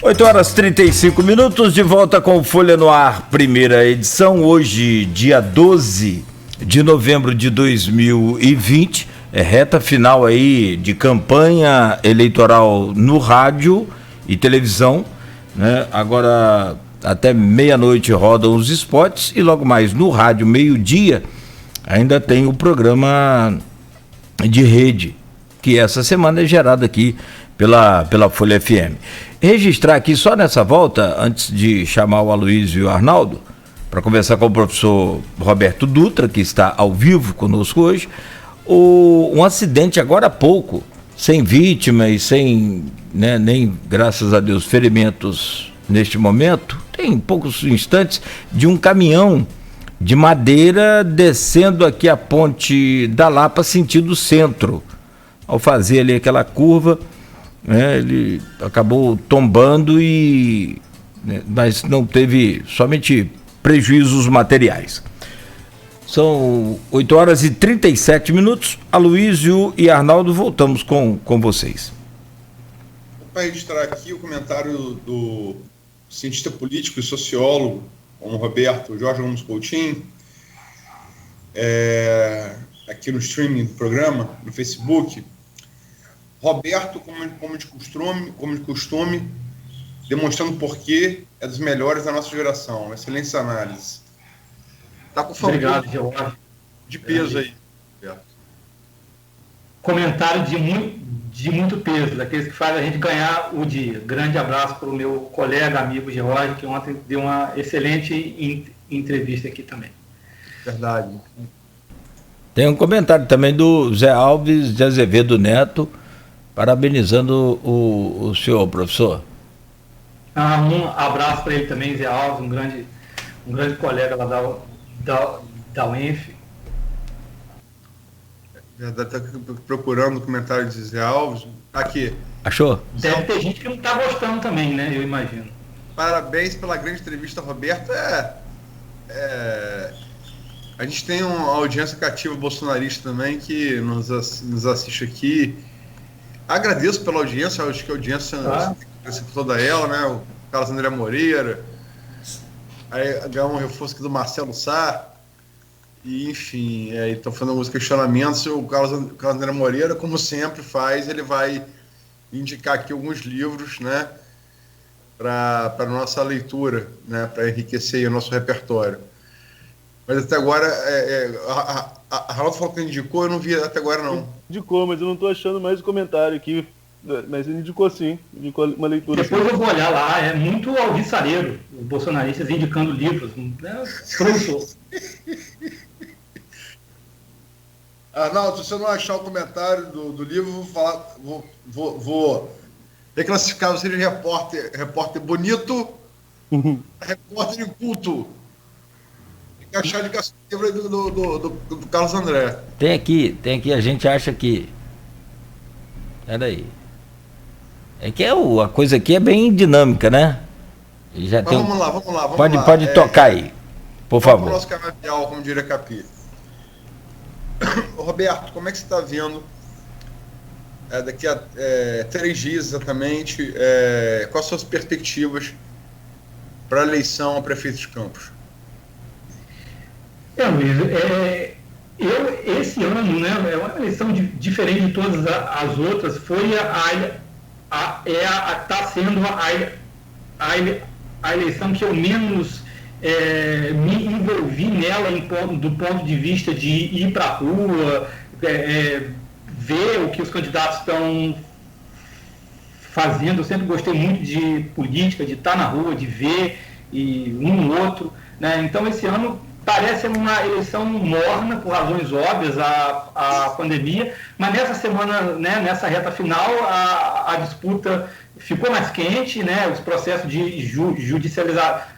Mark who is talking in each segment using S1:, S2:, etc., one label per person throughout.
S1: 8h35, de volta com Folha no Ar, primeira edição, hoje, dia 12 de novembro de 2020, reta final aí de campanha eleitoral no rádio e televisão, né? Agora, até meia-noite rodam os spots e logo mais no rádio, meio-dia, ainda tem o programa de rede, que essa semana é gerado aqui pela Folha FM. Registrar aqui só nessa volta, antes de chamar o Aloysio e o Arnaldo, para conversar com o professor Roberto Dutra, que está ao vivo conosco hoje, um acidente agora há pouco, sem vítima e sem, né, nem, graças a Deus, ferimentos neste momento, tem poucos instantes, de um caminhão de madeira descendo aqui a Ponte da Lapa, sentido centro. Ao fazer ali aquela curva, ele acabou tombando mas não teve somente prejuízos materiais. São 8h37. Aloysio e Arnaldo, voltamos com vocês.
S2: Para registrar aqui o comentário do cientista político e sociólogo, como Roberto Jorge Gomes Coutinho, aqui no streaming do programa, no Facebook. Roberto, como de costume, demonstrando por que é dos melhores da nossa geração. Excelente análise. Está com o favor.
S3: Obrigado, George.
S2: De peso aí, Roberto.
S3: Comentário de muito peso, daqueles que fazem a gente ganhar o dia. Grande abraço para o meu colega, amigo George, que ontem deu uma excelente entrevista aqui também.
S2: Verdade.
S1: Tem um comentário também do Zé Alves de Azevedo Neto, parabenizando o senhor, professor.
S3: Um abraço para ele também, Zé Alves, um grande colega lá da UENF.
S2: Está procurando o comentário de Zé Alves. Aqui.
S1: Achou?
S3: Deve ter gente que não está gostando também, né? Eu imagino.
S2: Parabéns pela grande entrevista, Roberto. A gente tem uma audiência cativa bolsonarista também que nos assiste aqui. Agradeço pela audiência, acho que a audiência toda ela, né? O Carlos André Moreira, aí ganhou um reforço aqui do Marcelo Sá, e enfim, estão fazendo alguns questionamentos. O Carlos André Moreira, como sempre faz, ele vai indicar aqui alguns livros, né? Para nossa leitura, né? Para enriquecer o nosso repertório. Mas até agora, a Ronaldo falou que indicou, eu não vi até agora não.
S4: Indicou, mas eu não estou achando mais o comentário aqui. Mas ele indicou sim, indicou uma leitura.
S3: Depois
S4: assim.
S3: eu vou olhar lá, é muito alvissareiro, os bolsonaristas indicando livros. Professor.
S2: Arnaldo, se você não achar o comentário do livro, vou reclassificar você de repórter bonito, repórter inculto. Achar de livro do Carlos André.
S1: Tem aqui, a gente acha que... Peraí. É que a coisa aqui é bem dinâmica, né? Já tem...
S2: Vamos lá.
S1: Pode tocar aí, por favor.
S2: Vamos pro nosso canavial, como diria Capi. Roberto, como é que você está vendo daqui a 3 dias exatamente, quais são as perspectivas para a eleição a prefeito de Campos?
S3: Luiz, esse ano, né, é uma eleição diferente de todas as outras, foi está sendo a eleição que eu menos me envolvi nela do ponto de vista de ir para a rua, ver o que os candidatos estão fazendo. Eu sempre gostei muito de política, de estar na rua, de ver um outro, né? Então esse ano parece uma eleição morna, por razões óbvias, a pandemia, mas nessa semana, né, nessa reta final, a disputa ficou mais quente, né, os processos de judicializar,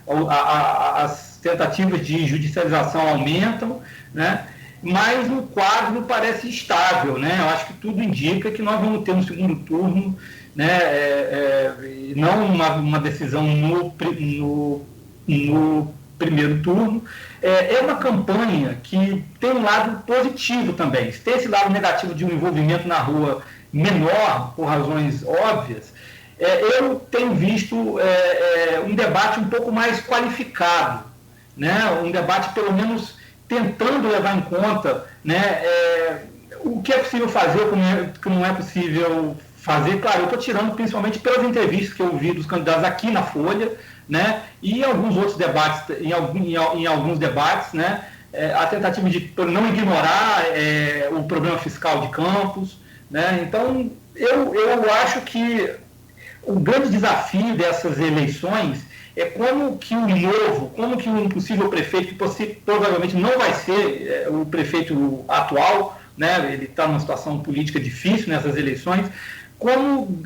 S3: as tentativas de judicialização aumentam, né, mas o quadro parece estável, né, eu acho que tudo indica que nós vamos ter um segundo turno, né, não uma decisão no primeiro turno. É uma campanha que tem um lado positivo também. Tem esse lado negativo de um envolvimento na rua menor, por razões óbvias, eu tenho visto um debate um pouco mais qualificado, né? Um debate, pelo menos, tentando levar em conta, né, o que é possível fazer, o que não é possível fazer. Claro, eu estou tirando principalmente pelas entrevistas que eu ouvi dos candidatos aqui na Folha, né, e em alguns outros debates, em alguns debates, né, a tentativa de não ignorar o problema fiscal de Campos, né. Então, eu acho que o grande desafio dessas eleições é como que o impossível prefeito, que provavelmente não vai ser o prefeito atual, né, ele está numa situação política difícil nessas eleições, como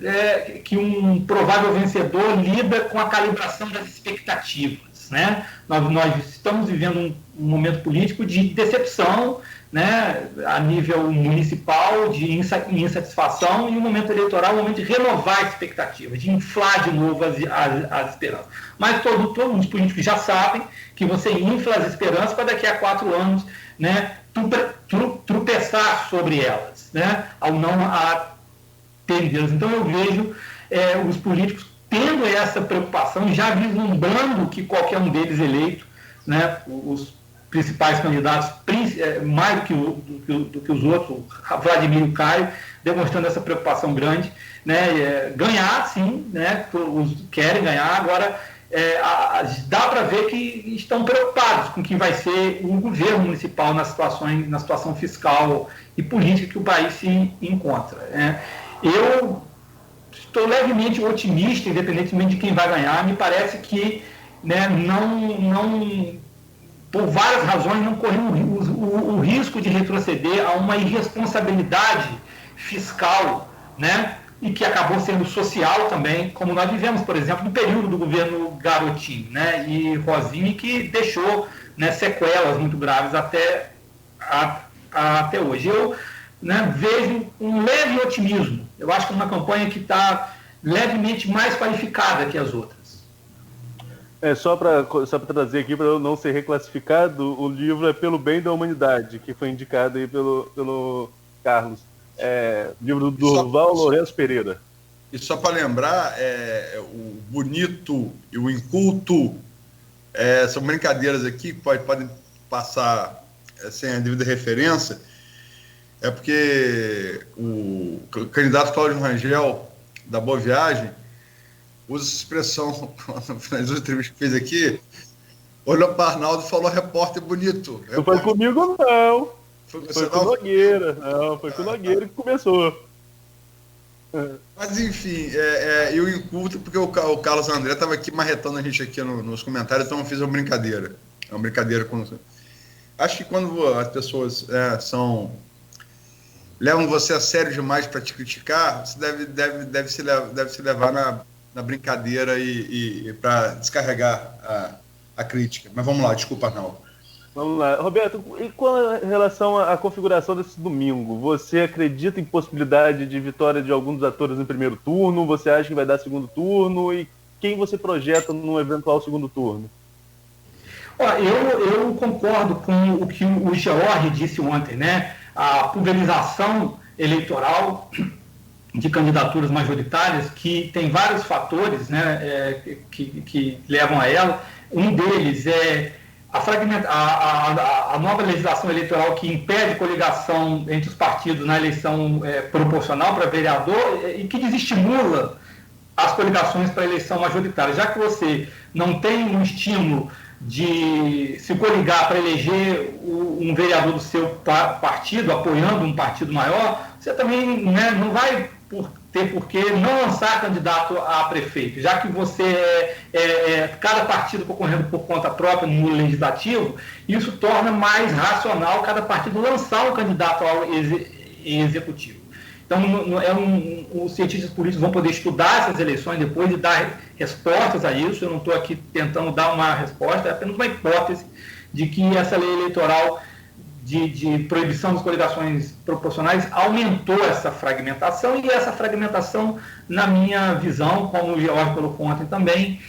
S3: que um provável vencedor lida com a calibração das expectativas, né? Nós estamos vivendo um momento político de decepção, né, a nível municipal, de insatisfação, e um momento eleitoral, um momento de renovar a expectativa, de inflar de novo as esperanças. Mas todos os políticos já sabem que você infla as esperanças para daqui a 4 anos, né, tropeçar sobre elas, né, ao não atendê-las. Então eu vejo os políticos tendo essa preocupação, já vislumbrando que qualquer um deles eleito, né, os principais candidatos, mais do que os outros, Vladimir e o Caio, demonstrando essa preocupação grande, né, ganhar, sim, né, querem ganhar, agora dá para ver que estão preocupados com o que vai ser o governo municipal na situação fiscal e política que o país se encontra, né. Eu estou levemente otimista, independentemente de quem vai ganhar. Me parece que, né, não, por várias razões, não corremos o risco de retroceder a uma irresponsabilidade fiscal, né, e que acabou sendo social também, como nós vivemos, por exemplo, no período do governo Garotinho, né, e Rosinha, que deixou, né, sequelas muito graves até hoje. Eu, né, vejo um leve otimismo. Eu acho que é uma campanha que está levemente mais qualificada que as outras.
S4: Só para trazer aqui, para eu não ser reclassificado, o livro é Pelo Bem da Humanidade, que foi indicado aí pelo Carlos. Livro do Durval Lourenço Pereira.
S2: E só para lembrar, o bonito e o inculto são brincadeiras aqui que podem passar sem a devida referência. É porque o candidato Cláudio Rangel, da Boa Viagem, usa essa expressão, nas duas entrevistas que fez aqui, olhou para Arnaldo e falou: repórter bonito.
S4: Não foi comigo, não.
S2: Foi
S4: com o Nogueira. Não, foi com o Nogueira que começou.
S2: Mas, enfim, eu inculto, porque o Carlos André estava aqui marretando a gente aqui nos comentários, então eu fiz uma brincadeira. É uma brincadeira com... Acho que quando as pessoas levam você a sério demais para te criticar, você deve se levar na brincadeira e para descarregar a crítica. Mas vamos lá, desculpa, Arnaldo.
S4: Vamos lá. Roberto, e com relação à configuração desse domingo, você acredita em possibilidade de vitória de alguns dos atores no primeiro turno? Você acha que vai dar segundo turno? E quem você projeta num eventual segundo turno?
S3: Eu concordo com o que o George disse ontem, né? A pulverização eleitoral de candidaturas majoritárias, que tem vários fatores, né, que levam a ela. Um deles é a nova legislação eleitoral que impede coligação entre os partidos na eleição proporcional para vereador e que desestimula as coligações para a eleição majoritária. Já que você não tem um estímulo de se coligar para eleger um vereador do seu partido, apoiando um partido maior, você também, né, não vai ter por que não lançar candidato a prefeito, já que você cada partido concorrendo por conta própria no legislativo, isso torna mais racional cada partido lançar um candidato ao executivo. Então, os cientistas políticos vão poder estudar essas eleições depois e dar respostas a isso. Eu não estou aqui tentando dar uma resposta, é apenas uma hipótese de que essa lei eleitoral de proibição das coligações proporcionais aumentou essa fragmentação, e essa fragmentação, na minha visão, como o George colocou ontem também,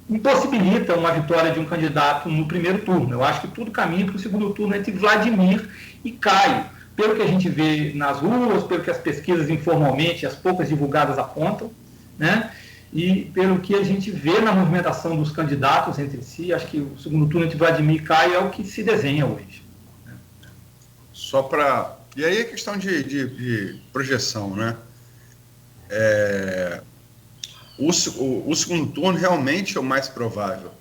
S3: impossibilita uma vitória de um candidato no primeiro turno. Eu acho que tudo caminha para o segundo turno entre Vladimir e Caio. Pelo que a gente vê nas ruas, pelo que as pesquisas informalmente, as poucas divulgadas apontam, né? E pelo que a gente vê na movimentação dos candidatos entre si, acho que o segundo turno entre Vladimir e Caio é o que se desenha hoje.
S2: Só para... E aí é questão de projeção, né? O segundo turno realmente é o mais provável.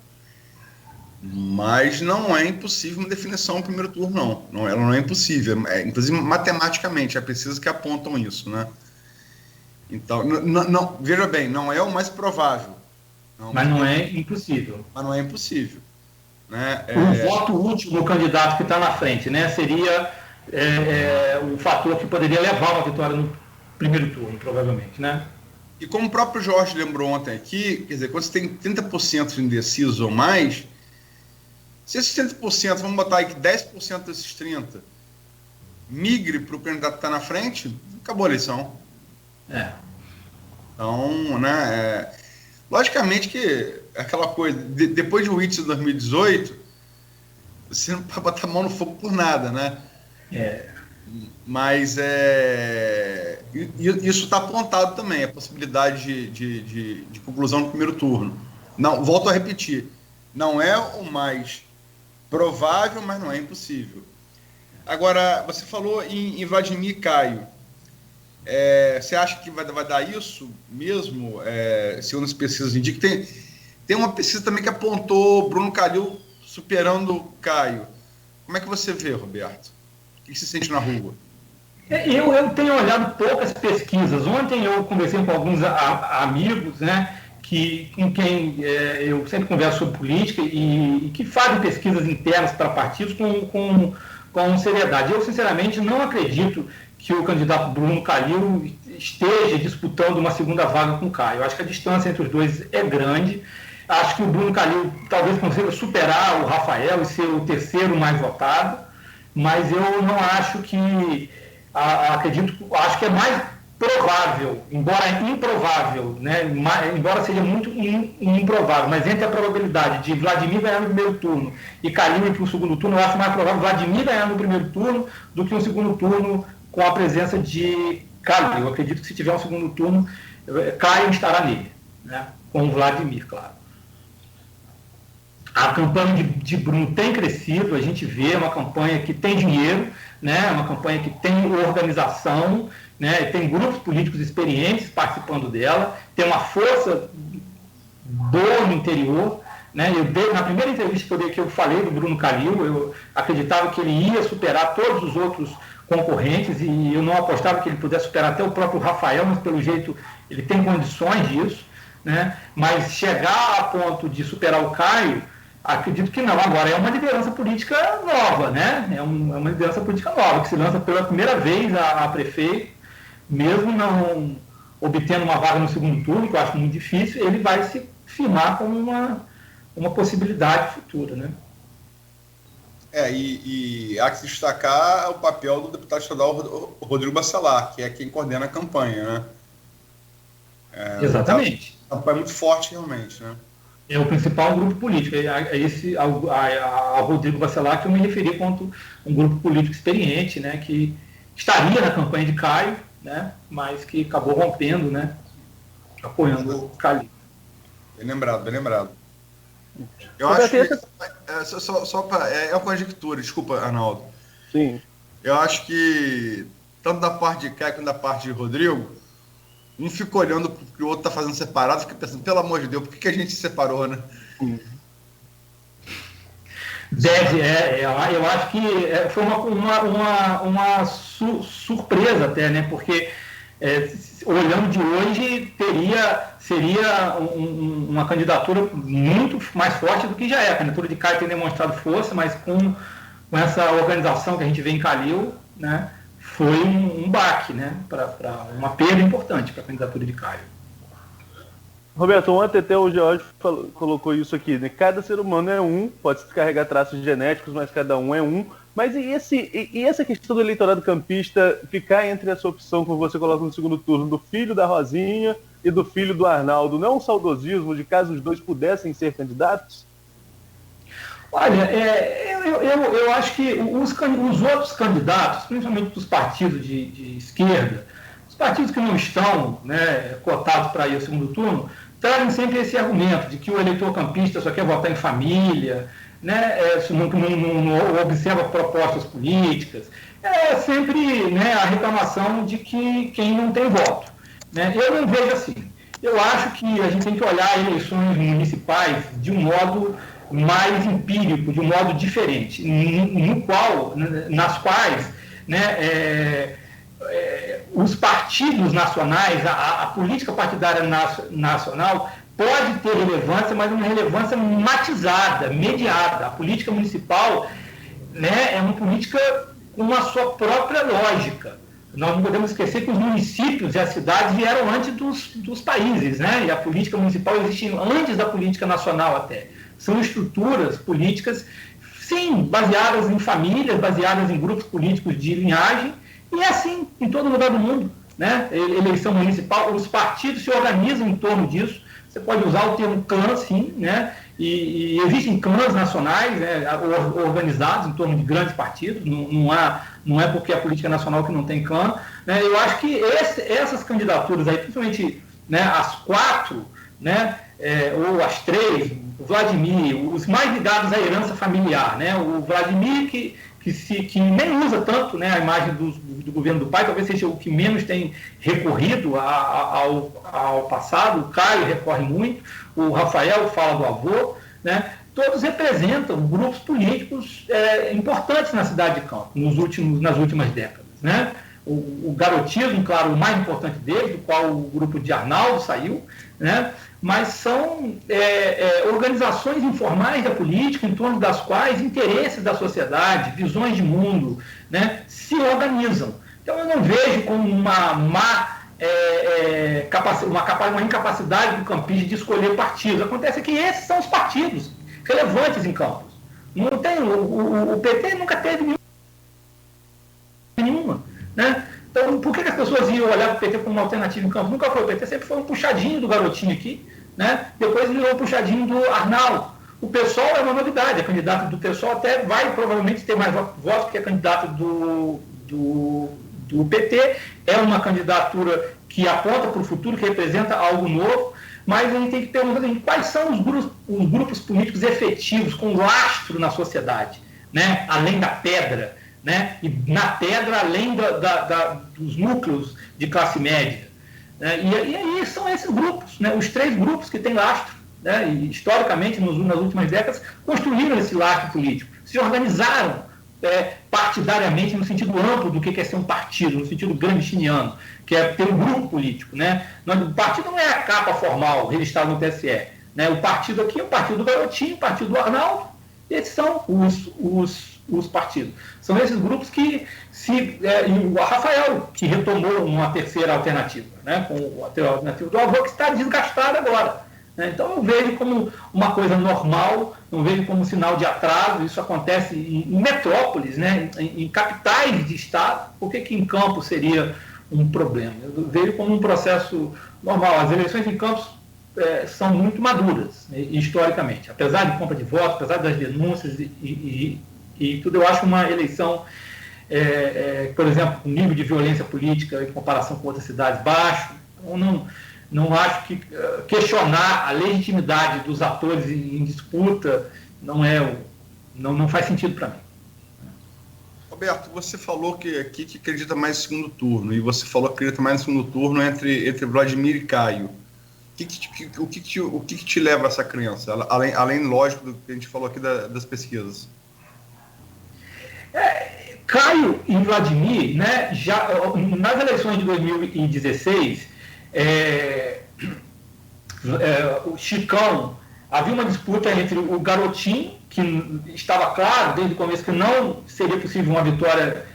S2: Mas não é impossível uma definição no primeiro turno, não. Ela não é impossível. Inclusive, matematicamente, há pesquisas que apontam isso, né? Então, não, veja bem, não é o mais provável.
S3: Mas não é impossível.
S2: Mas não é impossível. Né?
S3: O voto útil do candidato que está na frente, né, seria o fator que poderia levar uma vitória no primeiro turno, provavelmente, né?
S2: E como o próprio Jorge lembrou ontem aqui, quer dizer, quando você tem 30% de indecisos ou mais, se esses 30%, vamos botar aí que 10% desses 30% migre para o candidato que está na frente, acabou a eleição. Então, né, logicamente que aquela coisa, depois de Witzel de 2018, você não pode botar a mão no fogo por nada, né? Mas isso está apontado também, a possibilidade de conclusão no primeiro turno. Não, volto a repetir, não é o mais provável, mas não é impossível. Agora, você falou em Vladimir e Caio. Você acha que vai dar isso mesmo? Segundo as pesquisas indicam. Tem uma pesquisa também que apontou Bruno Calil superando Caio. Como é que você vê, Roberto? O que você sente na rua?
S3: Eu tenho olhado poucas pesquisas. Ontem eu conversei com alguns amigos, né, com quem eu sempre converso sobre política e que fazem pesquisas internas para partidos com seriedade. Eu, sinceramente, não acredito que o candidato Bruno Calil esteja disputando uma segunda vaga com o Caio. Eu acho que a distância entre os dois é grande. Acho que o Bruno Calil talvez consiga superar o Rafael e ser o terceiro mais votado, mas eu não acho que... acho que é mais provável, embora improvável, né? Embora seja muito improvável, mas entre a probabilidade de Vladimir ganhar no primeiro turno e Calil ir para o segundo turno, eu acho mais provável Vladimir ganhar no primeiro turno do que um segundo turno com a presença de Calil. Eu acredito que se tiver um segundo turno, Caio estará nele, né? Com o Vladimir, claro. A campanha de Bruno tem crescido, a gente vê uma campanha que tem dinheiro, né? Uma campanha que tem organização, né? Tem grupos políticos experientes participando dela, tem uma força boa no interior, né? Na primeira entrevista que eu falei do Bruno Calil, eu acreditava que ele ia superar todos os outros concorrentes e eu não apostava que ele pudesse superar até o próprio Rafael, mas pelo jeito ele tem condições disso, né? Mas chegar a ponto de superar o Caio, acredito que não. Agora, é uma liderança política nova, né? É uma liderança política nova, que se lança pela primeira vez a prefeito, mesmo não obtendo uma vaga no segundo turno, que eu acho muito difícil, ele vai se firmar como uma possibilidade futura, né?
S2: E há que se destacar o papel do deputado estadual Rodrigo Bacelar, que é quem coordena a campanha, né?
S3: Exatamente.
S2: A campanha é muito forte, realmente, né?
S3: É o principal grupo político, ao Rodrigo Bacelar que eu me referi quanto um grupo político experiente, né, que estaria na campanha de Caio, né, mas que acabou rompendo, né, apoiando o Calil.
S2: Bem lembrado. Eu acho que é uma conjectura, desculpa, Arnaldo.
S4: Sim.
S2: Eu acho que tanto da parte de Caio quanto da parte de Rodrigo, um fica olhando para o que o outro está fazendo separado, fica pensando, pelo amor de Deus, por que a gente se separou, né?
S3: Eu acho que foi uma surpresa até, né? Porque olhando de hoje, seria uma candidatura muito mais forte do que já é. A candidatura de Caio tem demonstrado força, mas com essa organização que a gente vê em Calil, né? Foi um baque, né? Para uma perda importante para a candidatura de Caio.
S4: Roberto, ontem até o George colocou isso aqui, né? Cada ser humano é um, pode carregar traços genéticos, mas cada um é um. Mas e essa questão do eleitorado campista ficar entre essa opção que você coloca no segundo turno, do filho da Rosinha e do filho do Arnaldo, não é um saudosismo de caso os dois pudessem ser candidatos?
S3: Olha, eu acho que os outros candidatos, principalmente dos partidos de esquerda, os partidos que não estão, né, cotados para ir ao segundo turno trazem sempre esse argumento de que o eleitor campista só quer votar em família, né, não observa propostas políticas. É sempre, né, a reclamação de que quem não tem voto. Né? Eu não vejo assim. Eu acho que a gente tem que olhar eleições municipais de um modo mais empírico, de um modo diferente, nas quais, né, os partidos nacionais, a política partidária nacional pode ter relevância, mas uma relevância matizada, mediada. A política municipal, né, é uma política com a sua própria lógica. Nós não podemos esquecer que os municípios e as cidades vieram antes dos países, né? E a política municipal existe antes da política nacional até. São estruturas políticas, sim, baseadas em famílias, baseadas em grupos políticos de linhagem, e é assim em todo lugar do mundo, né? Eleição municipal, os partidos se organizam em torno disso. Você pode usar o termo clã, sim, né? E existem clãs nacionais, né, organizados em torno de grandes partidos, não é porque a política nacional que não tem clã. Né? Eu acho que essas candidaturas aí, principalmente, né, as 4, né, ou as 3, o Vladimir, os mais ligados à herança familiar, né? O Vladimir que nem usa tanto, né, a imagem do governo do pai, talvez seja o que menos tem recorrido ao passado. O Caio recorre muito, o Rafael fala do avô, né? Todos representam grupos políticos importantes na cidade de Campos, nas últimas décadas. Né? O garotismo, claro, o mais importante deles, do qual o grupo de Arnaldo saiu, né? Mas são organizações informais da política, em torno das quais interesses da sociedade, visões de mundo, né, se organizam. Então eu não vejo como uma incapacidade do campista de escolher partidos. Acontece que esses são os partidos relevantes em Campos. Não tem, o PT nunca teve nenhuma. Né? Então, por que as pessoas iam olhar para o PT como uma alternativa em Campos? Nunca foi. O PT sempre foi um puxadinho do garotinho aqui, né? Depois virou um puxadinho do Arnaldo. O PSOL é uma novidade. A candidata do PSOL até vai provavelmente ter mais votos que a candidata do PT. É uma candidatura que aponta para o futuro, que representa algo novo, mas a gente tem que perguntar quais são os grupos políticos efetivos, com lastro na sociedade, né? Além da pedra. Né? E na pedra, além dos núcleos de classe média. Né? E aí são esses grupos, né? Os 3 grupos que têm lastro, né? E historicamente, nas últimas décadas, construíram esse lastro político, se organizaram partidariamente no sentido amplo do que é ser um partido, no sentido gramsciano, que é ter um grupo político. Né? O partido não é a capa formal registrada no TSE. Né? O partido aqui é o partido do Garotinho, o partido do Arnaldo, esses são os partidos. São esses grupos que e o Rafael, que retomou uma terceira alternativa, né, com a alternativa do avô, que está desgastada agora. Né? Então eu vejo como uma coisa normal, não vejo como um sinal de atraso. Isso acontece em metrópoles, né, em capitais de estado. Por que em Campos seria um problema? Eu vejo como um processo normal. As eleições em Campos são muito maduras, né, historicamente. Apesar de compra de votos, apesar das denúncias e tudo, eu acho uma eleição, por exemplo, com nível de violência política em comparação com outras cidades baixo. Eu não acho que questionar a legitimidade dos atores em disputa não faz sentido para mim.
S2: Roberto, você falou que acredita mais no segundo turno, e você falou que acredita mais no segundo turno entre Vladimir e Caio. O que te leva a essa crença, além lógico, do que a gente falou aqui das pesquisas?
S3: Caio e Vladimir, né, já, nas eleições de 2016, o Chicão, havia uma disputa entre o Garotinho, que estava claro desde o começo que não seria possível uma vitória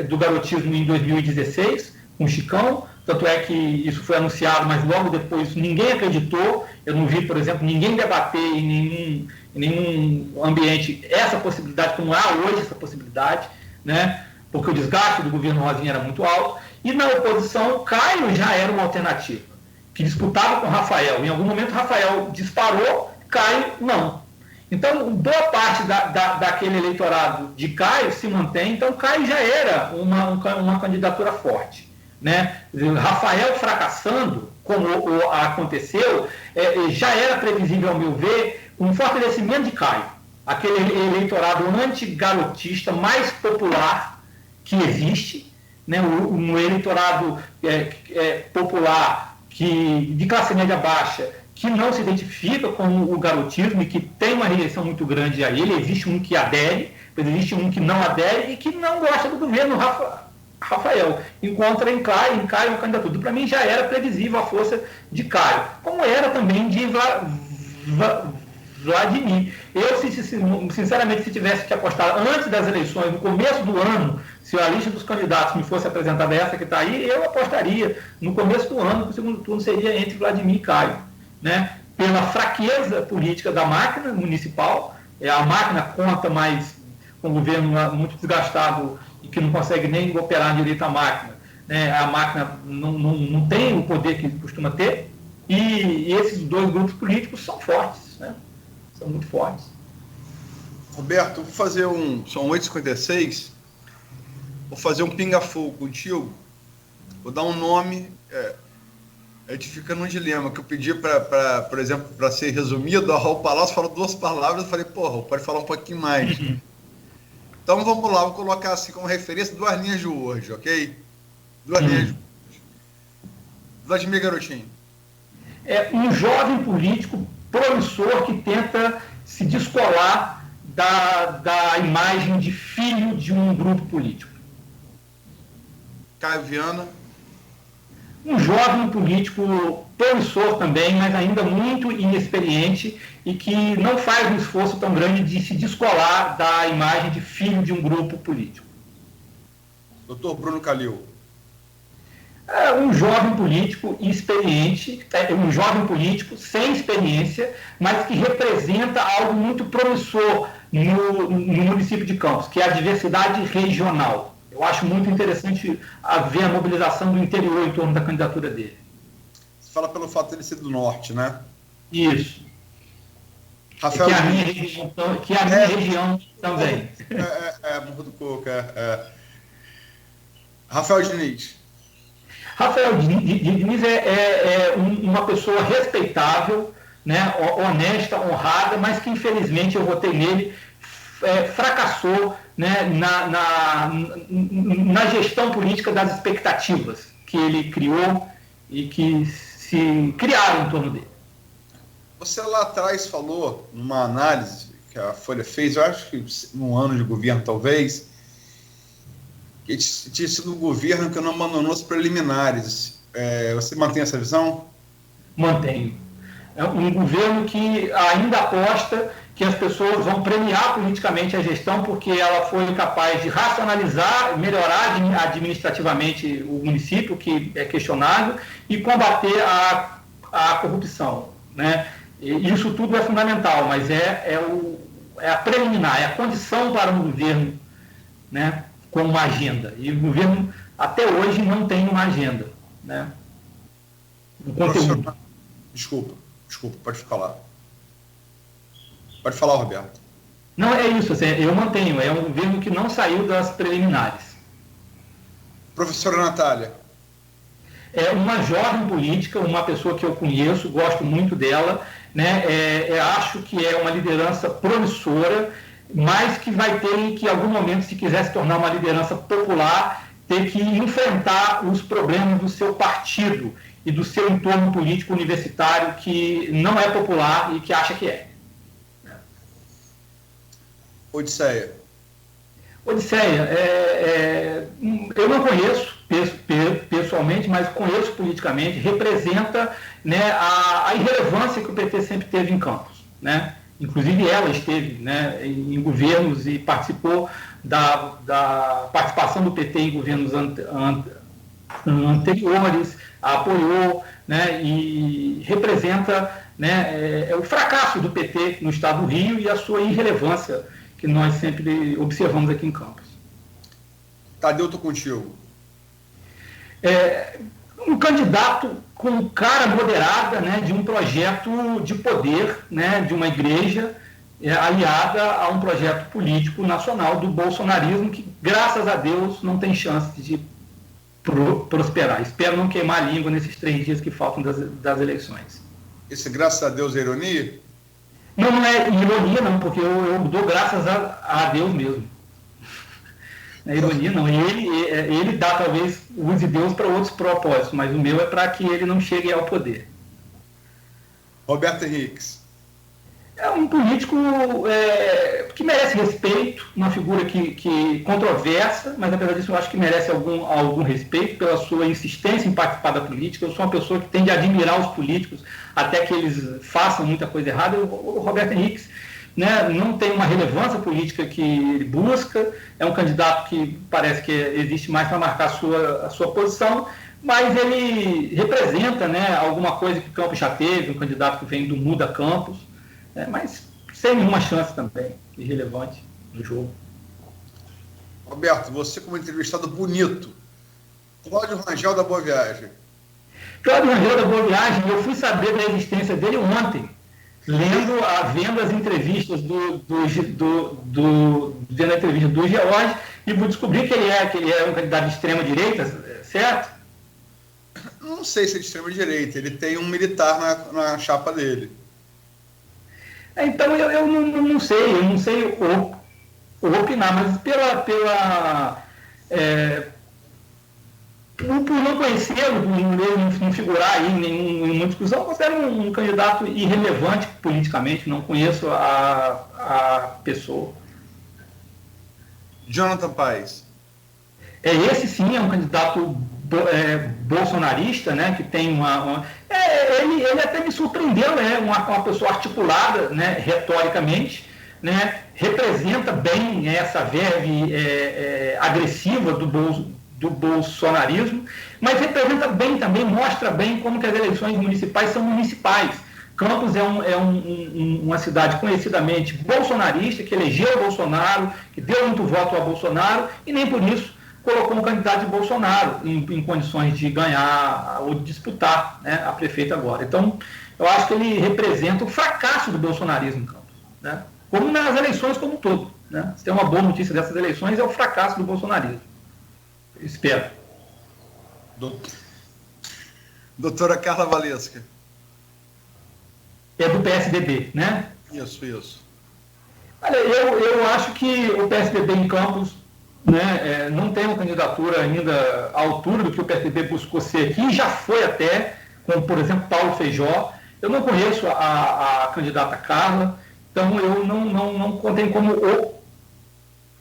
S3: do garotismo em 2016, com o Chicão. Tanto é que isso foi anunciado, mas logo depois ninguém acreditou. Eu não vi, por exemplo, ninguém debater em nenhum ambiente essa possibilidade, como há hoje essa possibilidade, né? Porque o desgaste do governo Rosinha era muito alto. E na oposição, Caio já era uma alternativa, que disputava com Rafael. Em algum momento, Rafael disparou, Caio não. Então, boa parte daquele eleitorado de Caio se mantém. Então, Caio já era uma candidatura forte. né? Rafael fracassando, como aconteceu, já era previsível, ao meu ver, um fortalecimento de Caio, aquele eleitorado antigarotista mais popular que existe, né? Um eleitorado popular de classe média baixa, que não se identifica com o garotismo e que tem uma rejeição muito grande a ele. Existe um que adere, mas existe um que não adere e que não gosta do governo Rafael. Encontra em Caio uma candidatura. Para mim já era previsível a força de Caio, como era também de Vladimir. Eu, sinceramente, se tivesse que apostar antes das eleições, no começo do ano, se a lista dos candidatos me fosse apresentada essa que está aí, eu apostaria no começo do ano que o segundo turno seria entre Vladimir e Caio, né? Pela fraqueza política da máquina municipal. A máquina conta mais com um governo muito desgastado e que não consegue nem operar direito a máquina, né? A máquina não tem o poder que costuma ter, e esses dois grupos políticos são fortes, né? São muito fortes.
S2: Roberto, vou fazer são 8h56, vou fazer um pinga-fogo contigo, vou dar um nome, a gente fica num dilema, que eu pedi por exemplo, para ser resumido, a Raul Palácio falou 2 palavras, eu falei, porra, pode falar um pouquinho mais. Então vamos lá, vou colocar assim como referência 2 linhas de hoje, ok? 2 linhas de hoje. Vladimir Garotinho.
S3: É um jovem político promissor que tenta se descolar da imagem de filho de um grupo político.
S2: Caio Viana.
S3: Um jovem político promissor também, mas ainda muito inexperiente e que não faz um esforço tão grande de se descolar da imagem de filho de um grupo político.
S2: Dr. Bruno Calil.
S3: Um jovem político experiente, um jovem político sem experiência, mas que representa algo muito promissor no município de Campos, que é a diversidade regional. Eu acho muito interessante ver a mobilização do interior em torno da candidatura dele.
S2: Você fala pelo fato de ele ser do norte, né?
S3: Isso.
S2: Rafael
S3: que é a minha região também.
S2: Morro do Coco, Rafael Diniz.
S3: Rafael Diniz é uma pessoa respeitável, né, honesta, honrada, mas que infelizmente eu votei nele, fracassou, né, na gestão política das expectativas que ele criou e que se criaram em torno dele.
S2: Você lá atrás falou, numa análise que a Folha fez, eu acho que num ano de governo talvez, que tinha sido um governo que não abandonou os preliminares. Você mantém essa visão?
S3: Mantenho. É um governo que ainda aposta que as pessoas vão premiar politicamente a gestão porque ela foi capaz de racionalizar, melhorar administrativamente o município, que é questionável, e combater a corrupção, né? E isso tudo é fundamental, mas é a preliminar, é a condição para um governo, né, com uma agenda. E o governo, até hoje, não tem uma agenda, né? O conteúdo.
S2: Desculpa, pode falar. Pode falar, Roberto.
S3: Não, é isso, assim, eu mantenho, é um governo que não saiu das preliminares.
S2: Professora Natália.
S3: É uma jovem política, uma pessoa que eu conheço, gosto muito dela, né? Acho que é uma liderança promissora, mas que vai ter que, em algum momento, se quiser se tornar uma liderança popular, ter que enfrentar os problemas do seu partido e do seu entorno político universitário, que não é popular e que acha que é.
S2: Odisseia,
S3: eu não conheço pessoalmente, mas conheço politicamente, representa, né, a irrelevância que o PT sempre teve em Campos, né? Inclusive ela esteve, né, em governos e participou da participação do PT em governos anteriores, apoiou, né, e representa, né, o fracasso do PT no estado do Rio e a sua irrelevância que nós sempre observamos aqui em Campos.
S2: Tadeu, estou contigo.
S3: Um candidato com cara moderada, né, de um projeto de poder, né, de uma igreja aliada a um projeto político nacional do bolsonarismo que, graças a Deus, não tem chance de prosperar. Espero não queimar a língua nesses 3 dias que faltam das eleições.
S2: Esse, graças a Deus, é ironia?
S3: Não é ironia, não, porque eu dou graças a Deus mesmo. Não é ironia, não. Ele dá, talvez, use Deus para outros propósitos, mas o meu é para que ele não chegue ao poder.
S2: Roberto Henriques.
S3: É um político que merece respeito, uma figura que controversa, mas apesar disso eu acho que merece algum respeito pela sua insistência em participar da política. Eu sou uma pessoa que tende a admirar os políticos até que eles façam muita coisa errada. O Roberto Henriques, né, não tem uma relevância política que ele busca, é um candidato que parece que existe mais para marcar a sua posição, mas ele representa, né, alguma coisa que o Campos já teve, um candidato que vem do Muda Campos, mas sem nenhuma chance também irrelevante no jogo.
S2: Roberto, você como entrevistado bonito, Cláudio Rangel da Boa Viagem. Cláudio
S3: Rangel da Boa Viagem, eu fui saber da existência dele ontem, vendo as entrevistas vendo a entrevista do George, e vou descobrir que ele é um candidato de extrema direita, certo?
S2: Não sei se é de extrema direita, ele tem um militar na chapa dele.
S3: Então eu não sei opinar, mas por não conhecê-lo, não figurar aí em nenhuma discussão, eu considero um candidato irrelevante politicamente, não conheço a pessoa.
S2: Jonathan Paes.
S3: Esse sim é um candidato bolsonarista, né, que tem ele até me surpreendeu, né, uma pessoa articulada, né, retoricamente, né, representa bem essa verve agressiva do bolsonarismo, mas representa bem também, mostra bem como que as eleições municipais são municipais. Campos é uma cidade conhecidamente bolsonarista, que elegeu o Bolsonaro, que deu muito voto ao Bolsonaro, e nem por isso colocou um candidato de Bolsonaro em condições de ganhar ou de disputar, né, a prefeita agora. Então, eu acho que ele representa o fracasso do bolsonarismo em Campos, né, como nas eleições como um todo. Né. Se tem uma boa notícia dessas eleições, é o fracasso do bolsonarismo. Espero.
S2: Doutora Carla Valesca.
S3: É do PSDB, né?
S2: Isso.
S3: Olha, eu acho que o PSDB em Campos, né, não tem uma candidatura ainda à altura do que o PSDB buscou ser aqui, já foi até, como por exemplo Paulo Feijó. Eu não conheço a candidata Carla, então eu não tenho como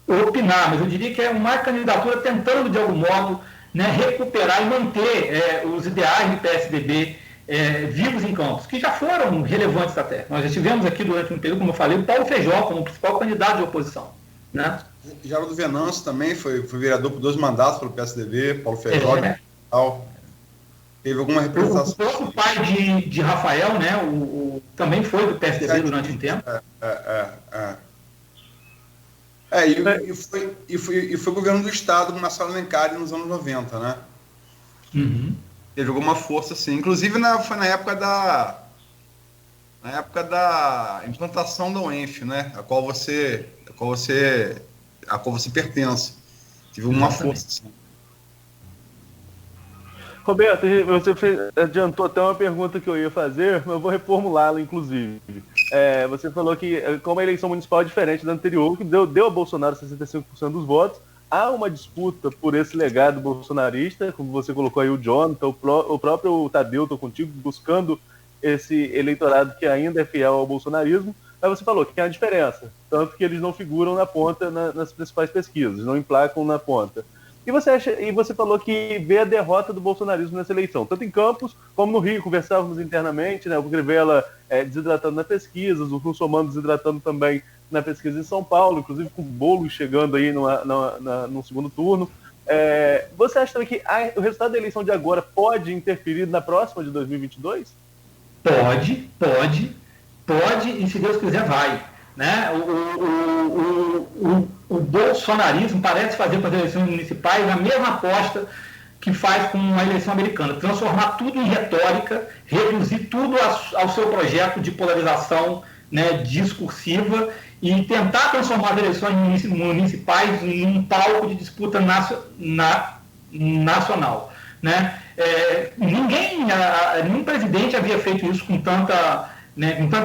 S3: opinar, mas eu diria que é uma candidatura tentando de algum modo, né, recuperar e manter os ideais do PSDB vivos em Campos, que já foram relevantes até. Nós já tivemos aqui durante um período, como eu falei, o Paulo Feijó como principal candidato de oposição. Né?
S2: Geraldo Venâncio também foi vereador por 2 mandatos pelo PSDB, Paulo Feijó, teve alguma representação.
S3: O próprio pai de Rafael, né, também foi do PSDB durante um tempo.
S2: E foi governo do Estado com Marcelo Alencar nos anos 90, né?
S3: Uhum.
S2: Teve alguma força, sim. Inclusive foi na época da implantação da UENF, né? A qual você pertence. Tive uma força, sim.
S4: Roberto, você adiantou até uma pergunta que eu ia fazer, mas eu vou reformulá-la, inclusive. Você falou que, como a eleição municipal é diferente da anterior, que deu a Bolsonaro 65% dos votos, há uma disputa por esse legado bolsonarista, como você colocou aí o Jonathan, o próprio Tadeu, estou contigo, buscando esse eleitorado que ainda é fiel ao bolsonarismo, mas você falou que tem a diferença, tanto que eles não figuram na ponta nas principais pesquisas, não emplacam na ponta. E você falou que vê a derrota do bolsonarismo nessa eleição, tanto em Campos como no Rio. Conversávamos internamente, né, o Crivella desidratando na pesquisa, o Russomano desidratando também na pesquisa em São Paulo, inclusive com o Boulos chegando aí no segundo turno. Você acha também que o resultado da eleição de agora pode interferir na próxima de 2022?
S3: Pode, e se Deus quiser vai. Né? O bolsonarismo parece fazer com as eleições municipais a mesma aposta que faz com a eleição americana, transformar tudo em retórica, reduzir tudo ao seu projeto de polarização, né, discursiva, e tentar transformar as eleições municipais em um palco de disputa nacional, né? Nenhum presidente havia feito isso com tanto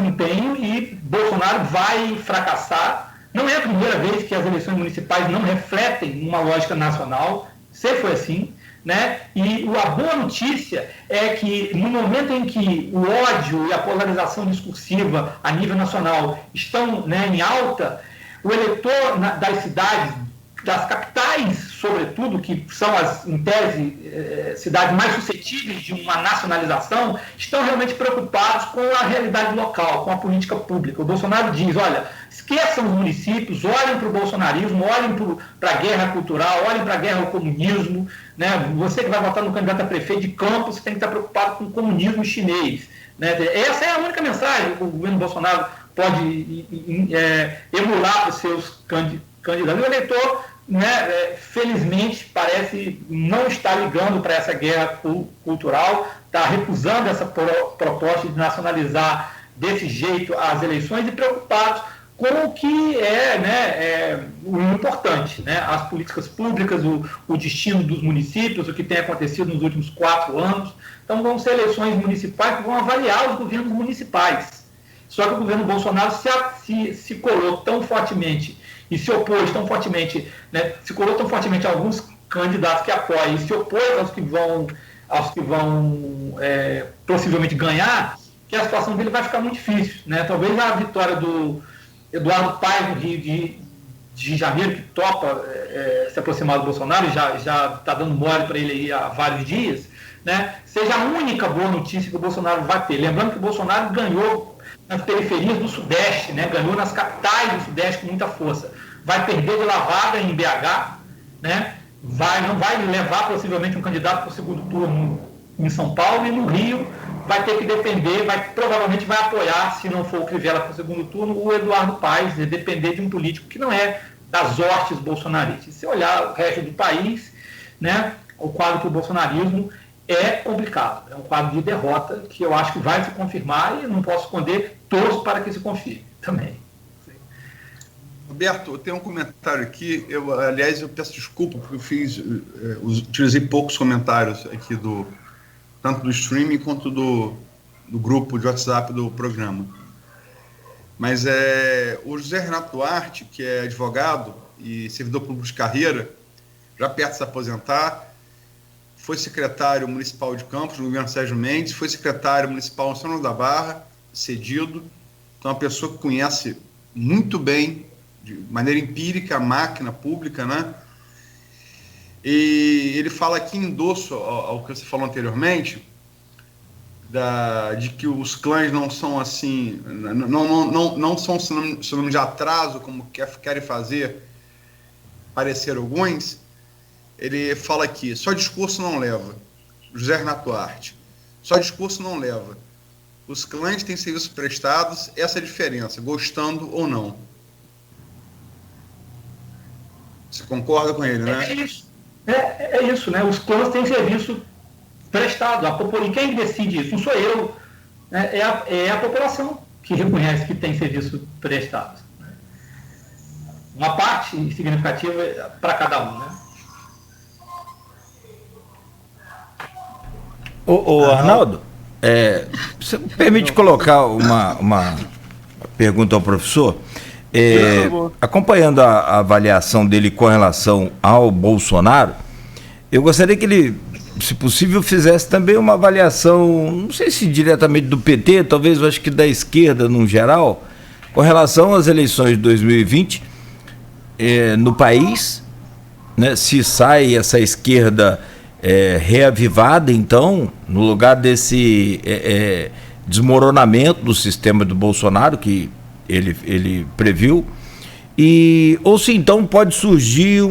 S3: empenho, e Bolsonaro vai fracassar. Não é a primeira vez que as eleições municipais não refletem uma lógica nacional, sempre foi assim, né? E a boa notícia é que no momento em que o ódio e a polarização discursiva a nível nacional estão, né, em alta, o eleitor das cidades, das capitais, sobretudo, que são em tese, cidades mais suscetíveis de uma nacionalização, estão realmente preocupados com a realidade local, com a política pública. O Bolsonaro diz, olha, esqueçam os municípios, olhem para o bolsonarismo, olhem para a guerra cultural, olhem para a guerra ao comunismo, né? Você que vai votar no candidato a prefeito de Campos, você tem que estar preocupado com o comunismo chinês, né? Essa é a única mensagem que o governo Bolsonaro pode emular para os seus candidatos. O eleitor, né, felizmente, parece não estar ligando para essa guerra cultural, está recusando essa proposta de nacionalizar desse jeito as eleições e preocupados com o que o importante, né? As políticas públicas, o destino dos municípios, o que tem acontecido nos últimos 4 anos. Então, vão ser eleições municipais que vão avaliar os governos municipais. Só que o governo Bolsonaro se colou tão fortemente e se opôs tão fortemente, né? Se colou tão fortemente a alguns candidatos que apoiam e se opôs aos que vão possivelmente ganhar, que a situação dele vai ficar muito difícil, né? Talvez a vitória do Eduardo Paes no Rio de Janeiro, que topa se aproximar do Bolsonaro, já está dando mole para ele aí há vários dias, né? Seja a única boa notícia que o Bolsonaro vai ter. Lembrando que o Bolsonaro ganhou nas periferias do Sudeste, né? Ganhou nas capitais do Sudeste com muita força. Vai perder de lavada em BH, né? Não vai levar possivelmente um candidato para o segundo turno em São Paulo, e no Rio vai ter que depender, provavelmente vai apoiar, se não for o Crivella para o segundo turno, o Eduardo Paes, depender de um político que não é das hortes bolsonaristas. Se olhar o resto do país, né, o quadro para o bolsonarismo é complicado, é um quadro de derrota que eu acho que vai se confirmar, e não posso esconder, torço para que se confirme também.
S2: Roberto, eu tenho um comentário aqui, aliás, eu peço desculpa, porque eu utilizei poucos comentários aqui tanto do streaming quanto do grupo de WhatsApp do programa. Mas o José Renato Duarte, que é advogado e servidor público de carreira, já perto de se aposentar, foi secretário municipal de Campos, no governo Sérgio Mendes, foi secretário municipal em São João da Barra, cedido. Então, é uma pessoa que conhece muito bem, de maneira empírica, a máquina pública, né? E ele fala aqui, endosso ao que você falou anteriormente, de que os clãs não são assim, não são sinônimo de atraso, como querem fazer parecer alguns. Ele fala aqui, só discurso não leva. José Renato Duarte, só discurso não leva. Os clãs têm serviços prestados, essa é a diferença, gostando ou não. Você concorda com ele, né?
S3: É isso, né? Os clãs têm serviço prestado. E quem decide isso? Não sou eu. Né? É a população que reconhece que tem serviço prestado. Né? Uma parte significativa para cada um, né?
S1: Arnaldo, você permite colocar uma pergunta ao professor? Acompanhando a avaliação dele com relação ao Bolsonaro, eu gostaria que ele, se possível, fizesse também uma avaliação, não sei se diretamente do PT, talvez eu acho que da esquerda no geral, com relação às eleições de 2020 no país, né, se sai essa esquerda reavivada, então, no lugar desse desmoronamento do sistema do Bolsonaro, que ele previu, ou se então pode surgir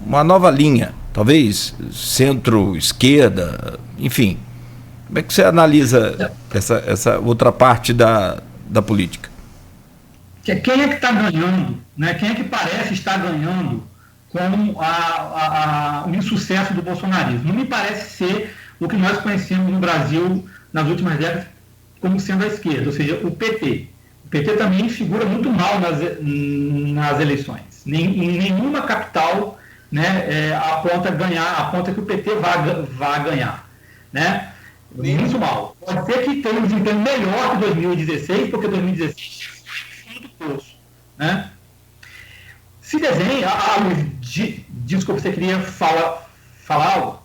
S1: uma nova linha, talvez centro-esquerda, enfim. Como é que você analisa essa outra parte da política?
S3: Quem é que está ganhando, né? Quem é que parece estar ganhando com o insucesso do bolsonarismo? Não me parece ser o que nós conhecemos no Brasil nas últimas décadas como sendo a esquerda, ou seja, o PT. O PT também figura muito mal nas eleições. Em nenhuma capital né, aponta que o PT vai ganhar, né? Muito mal. Pode ser que tenha um desempenho melhor que 2016, porque 2016 foi do poço, né? Se desenha, desculpa, você queria falar algo?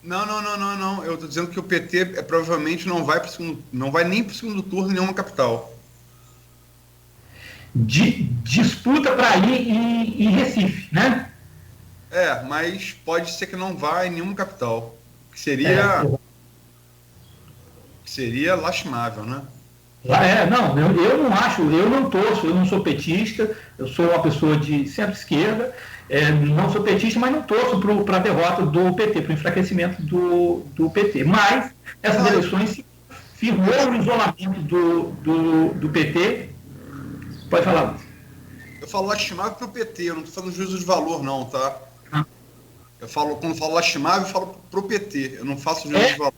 S2: Não. Eu estou dizendo que o PT provavelmente não vai nem para o segundo turno em nenhuma capital.
S3: Disputa para ir em Recife, né?
S2: Mas pode ser que não vá em nenhuma capital. Que seria lastimável, né?
S3: Não, eu não acho, eu não torço, eu não sou petista, eu sou uma pessoa de centro-esquerda, não sou petista, mas não torço para a derrota do PT, para o enfraquecimento do PT. Mas essas eleições firmou o isolamento do PT. Pode falar, Luiz.
S2: Eu falo lastimável para o PT, eu não estou falando juízo de valor, não, tá? Quando falo lastimável, eu falo para o PT, eu não faço juízo de valor.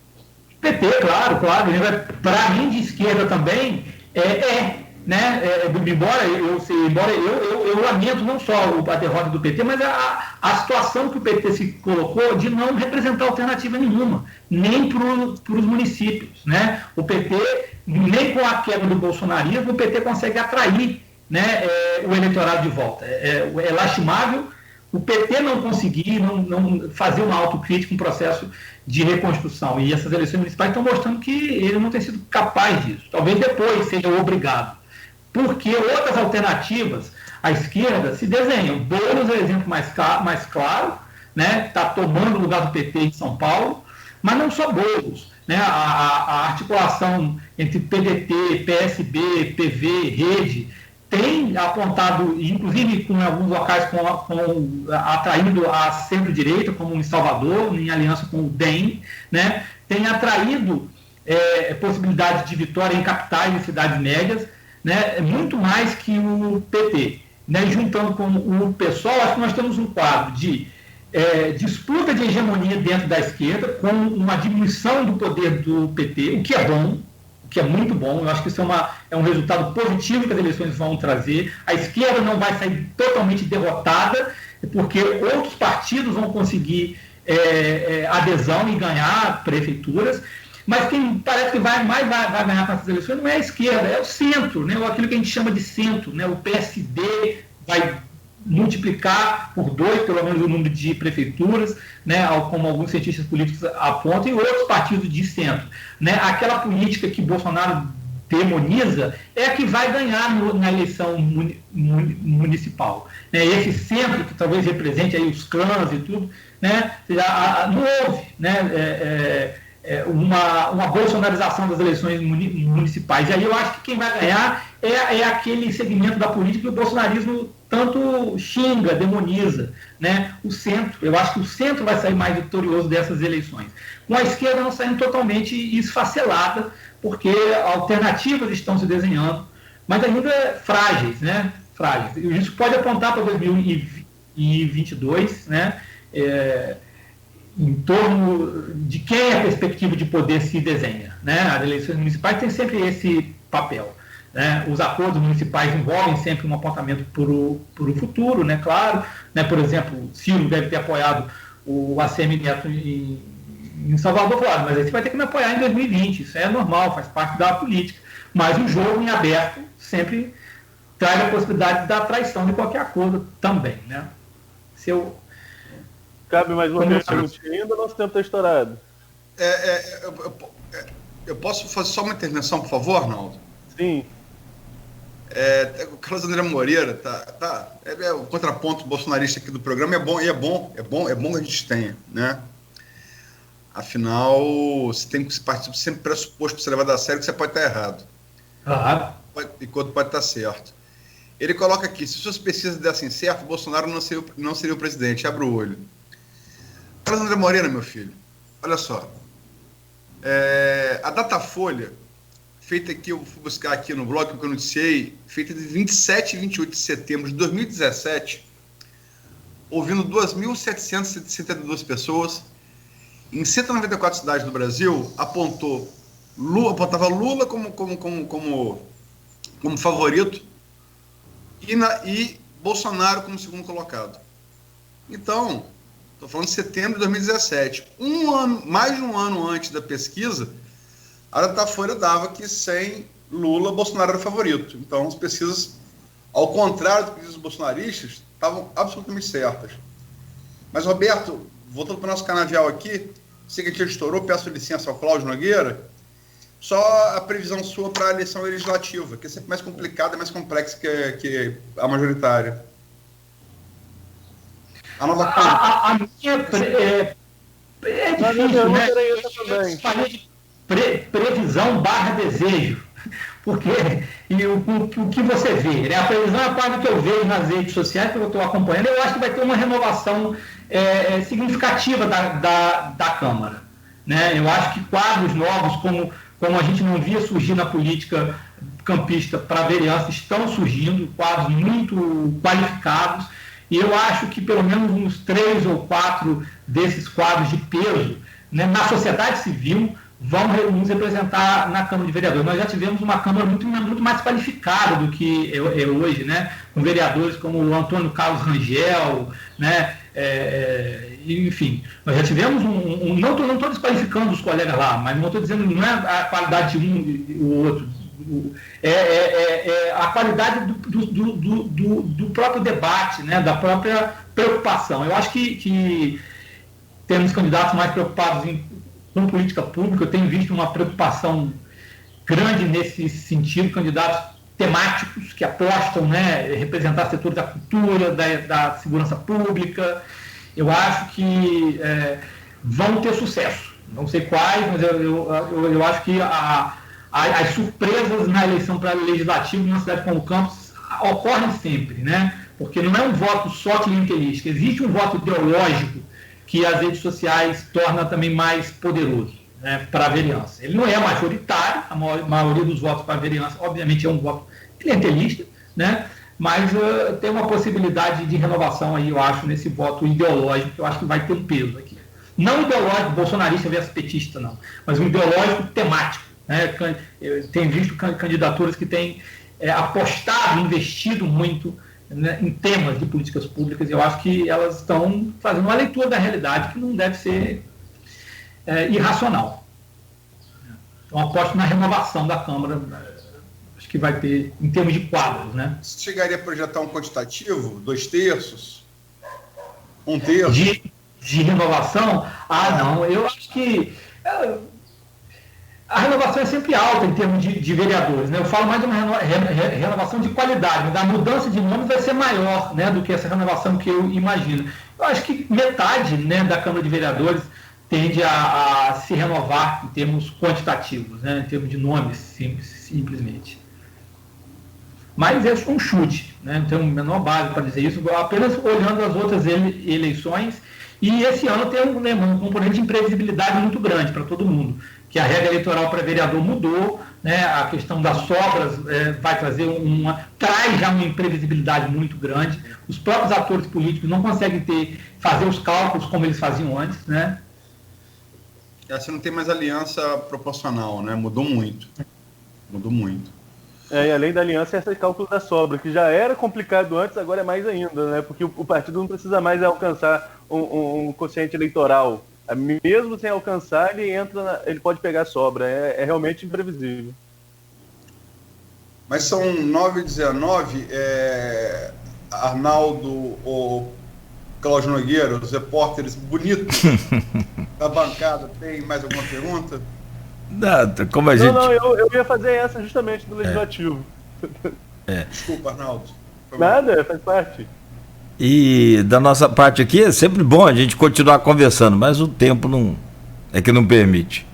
S3: PT, claro. Para mim, de esquerda também, né? Embora eu lamento não só a derrota do PT, mas a situação que o PT se colocou de não representar alternativa nenhuma, nem para os municípios, né? O PT, nem com a queda do bolsonarismo, o PT consegue atrair, né, o eleitorado de volta. É lastimável o PT não conseguir não fazer uma autocrítica, um processo de reconstrução. E essas eleições municipais estão mostrando que ele não tem sido capaz disso. Talvez depois seja obrigado. Porque outras alternativas à esquerda se desenham. Boulos é o exemplo mais claro, né? Está tomando o lugar do PT em São Paulo, mas não só Boulos. Né? A articulação entre PDT, PSB, PV, Rede, tem apontado, inclusive com alguns locais atraindo a centro-direita, como em Salvador, em aliança com o DEM, né? Tem atraído possibilidade de vitória em capitais e cidades médias, né? Muito mais que o PT. Né? Juntando com o PSOL, acho que nós temos um quadro de disputa de hegemonia dentro da esquerda, com uma diminuição do poder do PT, o que é bom, o que é muito bom. Eu acho que isso é um resultado positivo que as eleições vão trazer. A esquerda não vai sair totalmente derrotada, porque outros partidos vão conseguir adesão e ganhar prefeituras, mas quem parece que vai ganhar com essas eleições não é a esquerda, é o centro, né? Aquilo que a gente chama de centro. Né? O PSD vai multiplicar por 2, pelo menos, o número de prefeituras, né, como alguns cientistas políticos apontam, e outros partidos de centro. Né? Aquela política que Bolsonaro demoniza é a que vai ganhar na eleição municipal. Né? Esse centro, que talvez represente aí os clãs e tudo, né, não houve, né, uma bolsonarização das eleições municipais. E aí eu acho que quem vai ganhar é aquele segmento da política que o bolsonarismo tanto xinga, demoniza, né? O centro. Eu acho que o centro vai sair mais vitorioso dessas eleições. Com a esquerda não saindo totalmente esfacelada, porque alternativas estão se desenhando, mas ainda frágeis, né? Frágeis. E isso pode apontar para 2022, né? Em torno de quem a perspectiva de poder se desenha. Né? As eleições municipais têm sempre esse papel. Né? Os acordos municipais envolvem sempre um apontamento para o futuro, né? Claro. Né? Por exemplo, Ciro deve ter apoiado o ACM Neto em Salvador, claro, mas aí você vai ter que me apoiar em 2020. Isso é normal, faz parte da política. Mas o jogo em aberto sempre traz a possibilidade da traição de qualquer acordo também. Né?
S4: Cabe mais uma pergunta ainda, nosso tempo está estourado.
S2: Eu posso fazer só uma intervenção, por favor, Arnaldo?
S4: Sim.
S2: O Carlos André Moreira é o contraponto bolsonarista aqui do programa, é bom que a gente tenha, né? Afinal, você tem que se partir sempre pressuposto para ser levado a sério que você pode estar errado.
S3: Claro.
S2: Enquanto pode estar certo. Ele coloca aqui, se suas pesquisas dessem certo, Bolsonaro não seria o presidente. Abre o olho. Carlos André Moreira, meu filho, olha só. A Datafolha, feita aqui, eu fui buscar aqui no blog que eu noticiei, feita de 27 e 28 de setembro de 2017, ouvindo 2.762 pessoas, em 194 cidades do Brasil, apontava Lula como favorito e Bolsonaro como segundo colocado. Então, estou falando de setembro de 2017. Mais de um ano antes da pesquisa, a Datafolha dava que sem Lula, Bolsonaro era o favorito. Então, as pesquisas, ao contrário do que dizem os bolsonaristas, estavam absolutamente certas. Mas, Roberto, voltando para o nosso canavial aqui, sei que a gente estourou, peço licença ao Cláudio Nogueira, só a previsão sua para a eleição legislativa, que é sempre mais complicada, mais complexa que a majoritária. A nova
S3: a minha difícil, né? Eu falei de previsão / desejo, porque o que você vê, né? A previsão é a parte que eu vejo nas redes sociais, que eu estou acompanhando. Eu acho que vai ter uma renovação significativa da Câmara, né? Eu acho que quadros novos, como a gente não via surgir na política campista para vereança, estão surgindo, quadros muito qualificados, e eu acho que pelo menos uns 3 ou 4 desses quadros de peso, né, na sociedade civil, vão nos representar na Câmara de Vereadores. Nós já tivemos uma Câmara muito mais qualificada do que é hoje, né, com vereadores como o Antônio Carlos Rangel, né, enfim, nós já tivemos não estou desqualificando os colegas lá, mas não estou dizendo, não é a qualidade de um e o outro, a qualidade do próprio debate, né, da própria preocupação. Eu acho que temos candidatos mais preocupados com política pública. Eu tenho visto uma preocupação grande nesse sentido, candidatos temáticos que apostam, né, representar setores da cultura, da segurança pública. Eu acho que vão ter sucesso. Não sei quais, mas eu acho que as surpresas na eleição para legislativo numa cidade como Campos ocorrem sempre, né? Porque não é um voto só clientelístico, existe um voto ideológico que as redes sociais torna também mais poderoso, né, para a vereança. Ele não é majoritário, a maioria dos votos para a vereança, obviamente, é um voto clientelista, né? Mas tem uma possibilidade de renovação aí, eu acho, nesse voto ideológico, que eu acho que vai ter um peso aqui. Não ideológico, bolsonarista versus petista, não, mas um ideológico temático, né? Eu tenho visto candidaturas que têm apostado, investido muito, né, em temas de políticas públicas. Eu acho que elas estão fazendo uma leitura da realidade que não deve ser irracional. Então, aposto na renovação da Câmara. Acho que vai ter, em termos de quadros, né?
S2: Você chegaria a projetar um quantitativo? 2/3? 1/3?
S3: De renovação? Não. Eu acho que a renovação é sempre alta em termos de vereadores, né? Eu falo mais de uma renovação de qualidade, mas a mudança de nome vai ser maior, né, do que essa renovação que eu imagino. Eu acho que metade, né, da Câmara de Vereadores tende a se renovar em termos quantitativos, né, em termos de nomes, simplesmente. Mas é um chute, né? Não tem a menor base para dizer isso, apenas olhando as outras eleições. E esse ano tem um componente de imprevisibilidade muito grande para todo mundo, que a regra eleitoral para vereador mudou, né? A questão das sobras vai trazer traz já uma imprevisibilidade muito grande. Os próprios atores políticos não conseguem fazer os cálculos como eles faziam antes, né?
S2: Você não tem mais aliança proporcional, né? Mudou muito.
S4: E além da aliança, esse cálculo da sobra, que já era complicado antes, agora é mais ainda, né? Porque o partido não precisa mais alcançar um quociente eleitoral. Mesmo sem alcançar, ele pode pegar sobra. É realmente imprevisível.
S2: Mas são 9h19. Arnaldo, o Cláudio Nogueira, os repórteres bonitos da bancada, tem mais alguma pergunta?
S1: Como a gente...
S4: Não, eu ia fazer essa justamente do Legislativo.
S2: Desculpa, Arnaldo.
S4: Nada, faz parte.
S1: E da nossa parte aqui é sempre bom a gente continuar conversando, mas o tempo não permite.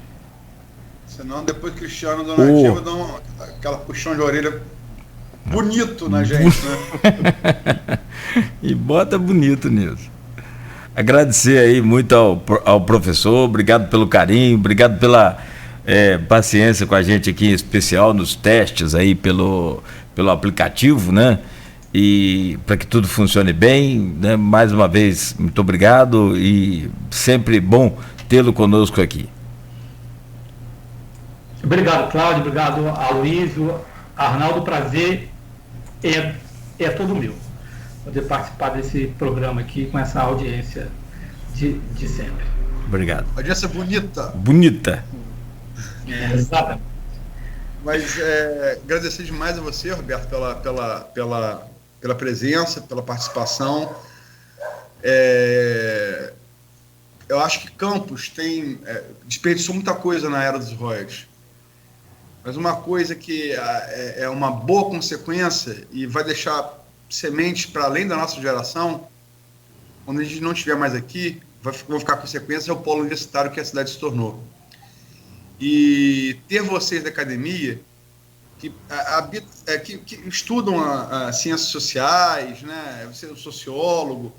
S2: Senão depois Cristiano Donativo dá aquela puxão de orelha bonito na gente, né?
S1: E bota bonito nisso. Agradecer aí muito ao professor, obrigado pelo carinho, obrigado pela paciência com a gente aqui, em especial nos testes aí pelo aplicativo, né? E para que tudo funcione bem, né? Mais uma vez, muito obrigado e sempre bom tê-lo conosco aqui.
S3: Obrigado, Cláudio, obrigado, Aloysio, Arnaldo, prazer é todo meu. poder participar desse programa aqui com essa audiência de sempre.
S1: Obrigado.
S2: Audiência bonita.
S1: Bonita.
S3: Exatamente.
S2: Mas agradecer demais a você, Roberto, pela presença, pela participação. Eu acho que Campos desperdiçou muita coisa na era dos royalties. Mas uma coisa que é uma boa consequência e vai deixar sementes para além da nossa geração, quando a gente não estiver mais aqui, vão ficar consequências, é o polo universitário que a cidade se tornou. E ter vocês da academia que estudam as ciências sociais, né? Você é um sociólogo,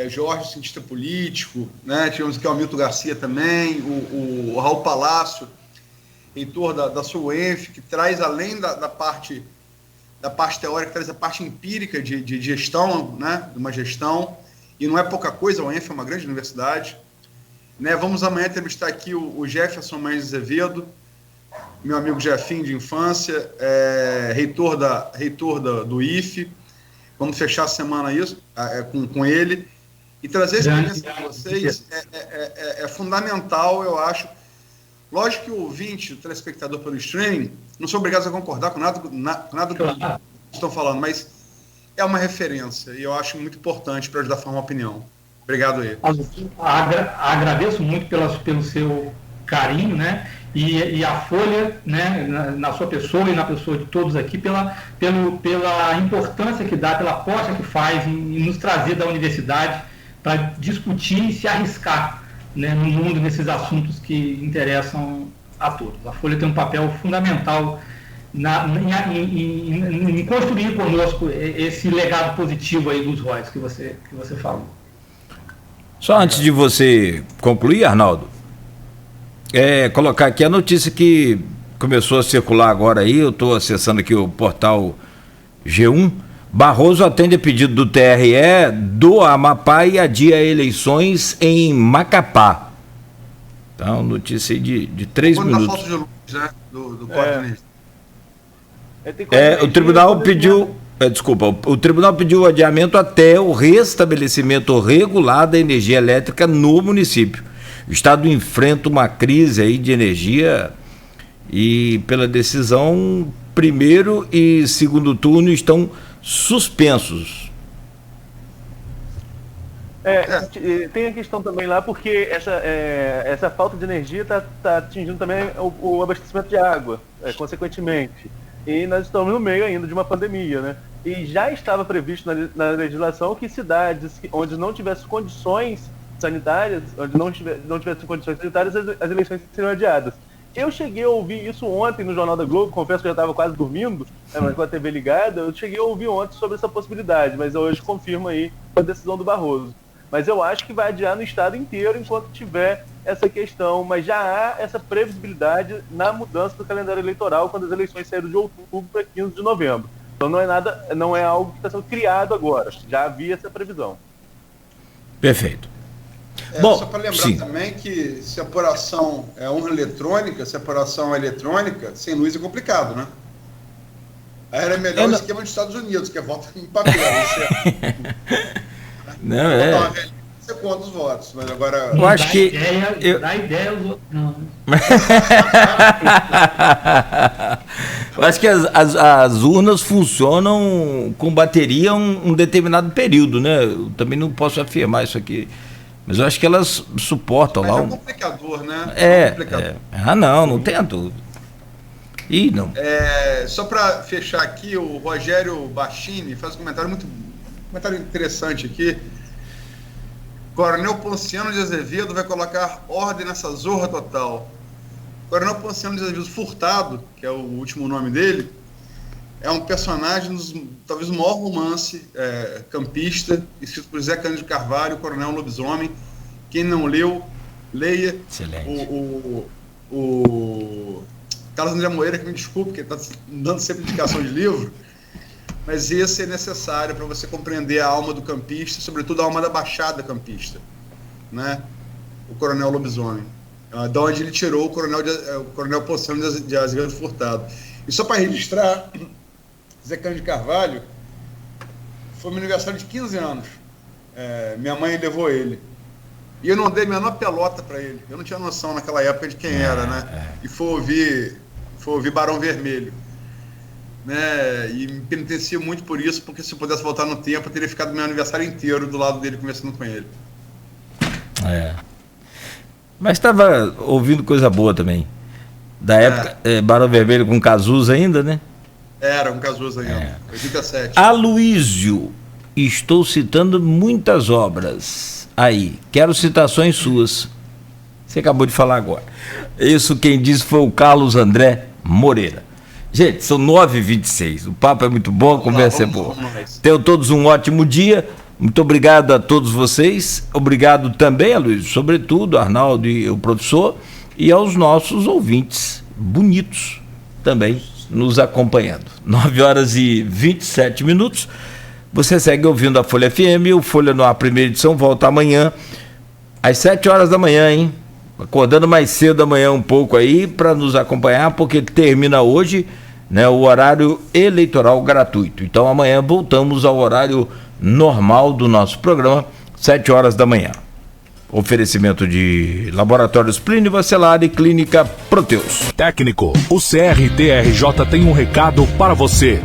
S2: Jorge, cientista político, né? Tivemos aqui o Hamilton Garcia também, o Raul Palácio, reitor da SUENF, que traz, além da parte teórica, traz a parte empírica de gestão, né? De uma gestão, e não é pouca coisa, a UENF é uma grande universidade. Né, vamos amanhã entrevistar aqui o Jefferson Mendes Azevedo, meu amigo Jefinho de infância, reitor do IFE. Vamos fechar a semana com ele. E trazer essa experiência para vocês é fundamental, eu acho. Lógico que o ouvinte, o telespectador pelo streaming, não são obrigados a concordar com nada do que estão falando, mas é uma referência e eu acho muito importante para ajudar a formar opinião. Obrigado aí.
S3: Agradeço muito pelo seu carinho, né? E a Folha, né, na sua pessoa e na pessoa de todos aqui, pela importância que dá, pela aposta que faz em nos trazer da universidade para discutir e se arriscar, né, no mundo nesses assuntos que interessam a todos. A Folha tem um papel fundamental em construir conosco esse legado positivo aí dos royalties que você falou.
S1: Só antes de você concluir, Arnaldo, colocar aqui a notícia que começou a circular agora aí, eu estou acessando aqui o portal G1, Barroso atende a pedido do TRE do Amapá e adia eleições em Macapá. Então, notícia aí de 3 minutos.
S2: Falta de luz, né, do Corte.
S1: O tribunal pediu... o tribunal pediu o adiamento até o restabelecimento regular da energia elétrica no município. O estado enfrenta uma crise aí de energia e, pela decisão, primeiro e segundo turno estão suspensos.
S4: Tem a questão também lá, porque essa falta de energia está atingindo também o abastecimento de água, consequentemente. E nós estamos no meio ainda de uma pandemia, né? E já estava previsto na legislação que cidades onde não tivessem condições sanitárias, onde não tivessem condições sanitárias, as eleições seriam adiadas. Eu cheguei a ouvir isso ontem no Jornal da Globo, confesso que eu já estava quase dormindo, mas com a TV ligada, eu cheguei a ouvir ontem sobre essa possibilidade, mas hoje confirma aí a decisão do Barroso. Mas eu acho que vai adiar no estado inteiro enquanto tiver essa questão, mas já há essa previsibilidade na mudança do calendário eleitoral quando as eleições saíram de outubro para 15 de novembro. Então não é algo que está sendo criado agora, já havia essa previsão.
S1: Perfeito.
S2: Só para lembrar também que se a apuração é urna eletrônica, se a apuração é eletrônica, sem luz é complicado, né? Aí era melhor o esquema dos Estados Unidos, que é voto em papel. Você conta os votos, mas agora...
S1: Eu acho que...
S3: Dá ideia aos outros, não.
S1: Eu acho que as urnas funcionam com bateria um determinado período, né? Eu também não posso afirmar isso aqui. Mas eu acho que elas suportam
S2: mas
S1: lá.
S2: É um complicador, né?
S1: Não tem a dúvida. Não.
S2: Só para fechar aqui, o Rogério Bachini faz um comentário interessante aqui. Coronel Ponciano de Azevedo vai colocar ordem nessa zorra total. Coronel Ponciano de Azevedo Furtado, que é o último nome dele, é um personagem, talvez o maior romance campista, escrito por Zé Cândido Carvalho, o Coronel Lobisomem. Quem não leu, leia.
S1: Excelente.
S2: O Carlos André Moreira, que me desculpe, porque está dando sempre indicação de livro, mas esse é necessário para você compreender a alma do campista, sobretudo a alma da Baixada campista, né? O Coronel Lobisomem. Da onde ele tirou o Coronel Ponciano de Azevedo Furtado. E só para registrar, Zé Cândido Carvalho Foi meu aniversário de 15 anos. Minha mãe levou ele. E eu não dei a menor pelota para ele. Eu não tinha noção naquela época de quem era, né? E foi ouvir Barão Vermelho. Né? E me penitencio muito por isso, porque se eu pudesse voltar no tempo, eu teria ficado meu aniversário inteiro do lado dele, conversando com ele.
S1: Mas estava ouvindo coisa boa também. Da época, Barão Vermelho com Cazuza ainda, né?
S2: Era um Cazuza ainda, 87.
S1: Aloísio, estou citando muitas obras aí. Quero citações suas. Você acabou de falar agora. Isso quem disse foi o Carlos André Moreira. Gente, são 9h26. O papo é muito bom, a conversa é boa. Tenham todos um ótimo dia. Muito obrigado a todos vocês. Obrigado também, Aloísio, sobretudo, Arnaldo e o professor, e aos nossos ouvintes bonitos também nos acompanhando. 9h27. Você segue ouvindo a Folha FM. O Folha no Ar, primeira edição, volta amanhã às 7h da manhã, hein? Acordando mais cedo amanhã um pouco aí para nos acompanhar, porque termina hoje, né, o horário eleitoral gratuito. Então amanhã voltamos ao horário normal do nosso programa, 7h da manhã. Oferecimento de Laboratórios Plínio Bacelar e Clínica Proteus.
S5: Técnico, o CRTRJ tem um recado para você.